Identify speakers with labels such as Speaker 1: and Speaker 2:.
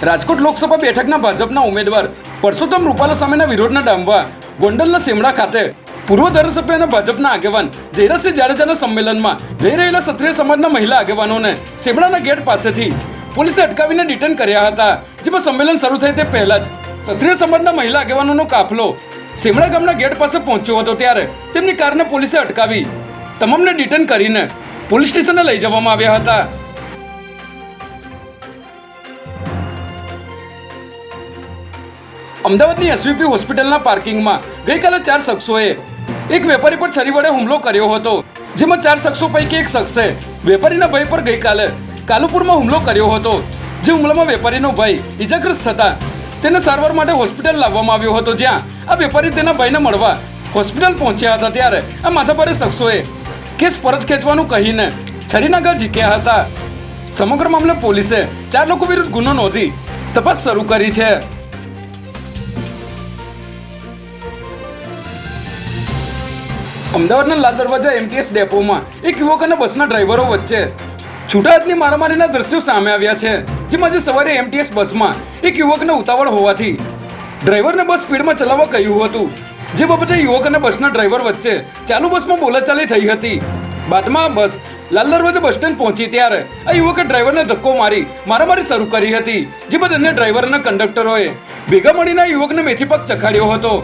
Speaker 1: રાજકોટ લોકસભા બેઠકના ભાજપના ઉમેદવાર પરસોત્તમ રૂપાલા સામેના વિરોધના ડામવા ગોંડલના સેમડા ખાતે પૂર્વ ધારાસભ્ય અને ભાજપના આગેવાન જયરાજસિંહ જાડેજાના સંમેલનમાં જઈ રહેલા ક્ષત્રિય સમાજના મહિલા આગેવાનોને સેમડાના ગેટ પાસેથી પોલીસે અટકાવીને ડિટેન કર્યા હતા, જેમાં સંમેલન શરૂ થાય તે પહેલા જ ક્ષત્રિય સમાજના મહિલા આગેવાનોનો કાફલો સેમડા ગામના ગેટ પાસે પહોંચ્યો હતો ત્યારે તેમની કારને પોલીસે અટકાવી તમામને ડિટેન કરીને પોલીસ સ્ટેશને લઈ જવામાં આવ્યા હતા. અમદાવાદની એસવીપી હોસ્પિટલના પાર્કિંગમાં ગઈકાલે 4 શખ્સોએ એક વેપારી પર છરી વડે હુમલો કર્યો હતો, જેમાં 4 શખ્સો પૈકી એક શખ્સે વેપારીના ભાઈ પર ગઈકાલે કાલુપુરમાં હુમલો કર્યો હતો. જે હુમલામાં વેપારીનો ભાઈ ઈજાગ્રસ્ત થતા તેને સારવાર માટે હોસ્પિટલ લાવવામાં આવ્યો હતો, જ્યાં આ વેપારી તેના ભાઈને મળવા હોસ્પિટલ પહોંચ્યા હતા ત્યારે આ માથાભારે શખ્સોએ કેસ પરત ખેંચવાનું કહીને છરીના ઘા ઝીક્યા હતા. સમગ્ર મામલે પોલીસે 4 લોકો વિરુદ્ધ ગુનો નોંધી તપાસ શરૂ કરી છે. અમદાવાદના લાલ દરવાજા એમટીએસ ડેપોમાં એક યુવક અને બસના ડ્રાઈવરો વચ્ચે છૂટાહાથની મારામારીના દ્રશ્યો સામે આવ્યા છે, જેમાં આજે સવારે એમટીએસ બસમાં એક યુવકને ઉતાવળ હોવાથી ડ્રાઈવરને બસ સ્પીડમાં ચલાવવા કહ્યું હતું, જે બાબતે યુવક અને બસના ડ્રાઈવર વચ્ચે ચાલુ બસમાં બોલાચાલી થઈ હતી. બાદમાં બસ લાલ દરવાજા બસ સ્ટેન્ડ પહોંચી ત્યારે આ યુવકે ડ્રાઈવરને ધક્કો મારી મારામારી શરૂ કરી હતી, જે બાદ અન્ય ડ્રાઈવર અને કંડક્ટરોએ ભેગા મળીને આ યુવકને મેથી પાક ચખાડ્યો હતો.